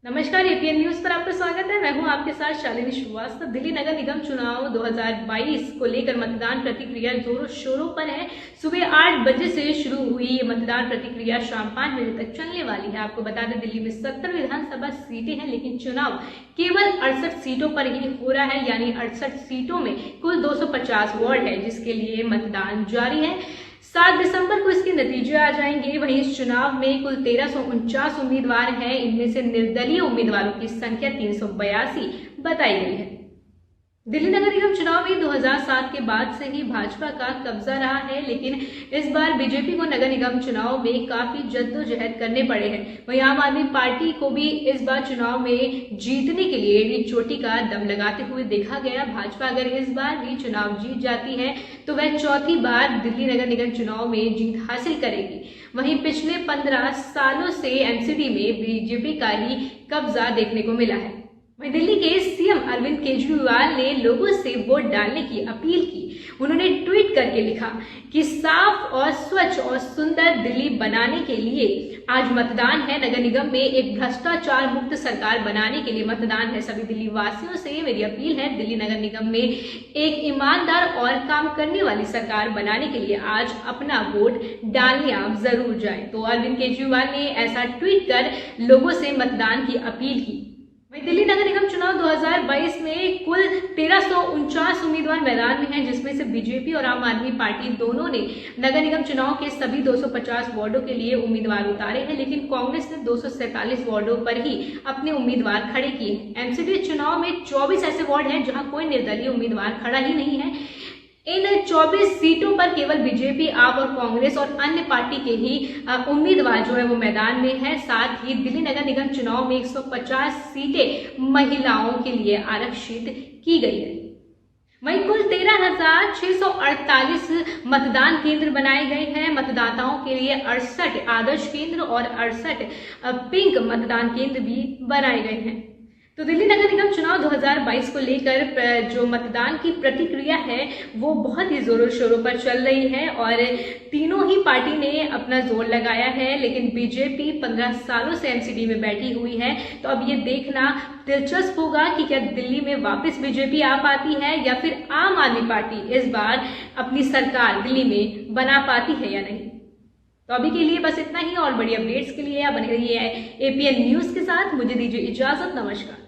नमस्कार, APN news पर आपका स्वागत है। मैं हूं आपके साथ शालिनी श्रीवास्तव। दिल्ली नगर निगम चुनाव 2022 को लेकर मतदान प्रतिक्रिया जोरों शोरों पर है। सुबह 8 बजे से शुरू हुई ये मतदान प्रतिक्रिया शाम 5 बजे तक चलने वाली है। आपको बता दें, दिल्ली में 70 विधानसभा सीटें हैं, लेकिन चुनाव केवल 68 सीटों पर ही हो रहा है। यानी 68 सीटों में कुल 250 वार्ड है, जिसके लिए मतदान जारी है। 7 दिसंबर को इसके नतीजे आ जाएंगे। वहीं इस चुनाव में कुल 1349 उम्मीदवार हैं। इनमें से निर्दलीय उम्मीदवारों की संख्या 382 बताई गई है। दिल्ली नगर निगम चुनाव में 2007 के बाद से ही भाजपा का कब्जा रहा है, लेकिन इस बार बीजेपी को नगर निगम चुनाव में काफी जद्दोजहद करने पड़े हैं। वहीं आम आदमी पार्टी को भी इस बार चुनाव में जीतने के लिए एड़ी चोटी का दम लगाते हुए देखा गया। भाजपा अगर इस बार भी चुनाव जीत जाती है तो वह चौथी बार दिल्ली नगर निगम चुनाव में जीत हासिल करेगी। वहीं पिछले 15 सालों से एमसीडी में बीजेपी का ही कब्जा देखने को मिला है। वहीं दिल्ली के सीएम अरविंद केजरीवाल ने लोगों से वोट डालने की अपील की। उन्होंने ट्वीट करके लिखा कि साफ और स्वच्छ और सुंदर दिल्ली बनाने के लिए आज मतदान है। नगर निगम में एक भ्रष्टाचार मुक्त सरकार बनाने के लिए मतदान है। सभी दिल्ली वासियों से मेरी अपील है, दिल्ली नगर निगम में एक ईमानदार और काम करने वाली सरकार बनाने के लिए आज अपना वोट डालने आप जरूर जाएं। तो अरविंद केजरीवाल ने ऐसा ट्वीट कर लोगों से मतदान की अपील की। दिल्ली नगर निगम चुनाव 2022 में कुल 1349 उम्मीदवार मैदान में हैं, जिसमें से बीजेपी और आम आदमी पार्टी दोनों ने नगर निगम चुनाव के सभी 250 वार्डों के लिए उम्मीदवार उतारे हैं, लेकिन कांग्रेस ने 247 वार्डों पर ही अपने उम्मीदवार खड़े किए हैं। एमसीडी चुनाव में 24 ऐसे वार्ड हैं जहां कोई निर्दलीय उम्मीदवार खड़ा ही नहीं है। इन 24 सीटों पर केवल बीजेपी, आप और कांग्रेस और अन्य पार्टी के ही उम्मीदवार जो है वो मैदान में है। साथ ही दिल्ली नगर निगम चुनाव में 150 सीटें महिलाओं के लिए आरक्षित की गई है। वहीं कुल 13,648 मतदान केंद्र बनाए गए हैं। मतदाताओं के लिए 68 आदर्श केंद्र और 68 पिंक मतदान केंद्र भी बनाए गए हैं। तो दिल्ली नगर निगम चुनाव 2022 को लेकर जो मतदान की प्रतिक्रिया है वो बहुत ही जोरों शोरों पर चल रही है और तीनों ही पार्टी ने अपना जोर लगाया है। लेकिन बीजेपी 15 सालों से एमसीडी में बैठी हुई है, तो अब ये देखना दिलचस्प होगा कि क्या दिल्ली में वापस बीजेपी आ पाती है या फिर आम आदमी पार्टी इस बार अपनी सरकार दिल्ली में बना पाती है या नहीं। तो अभी के लिए बस इतना ही। और बड़ी अपडेट्स के लिए आप बने रहिए एपीएन न्यूज के साथ। मुझे दीजिए इजाजत। नमस्कार।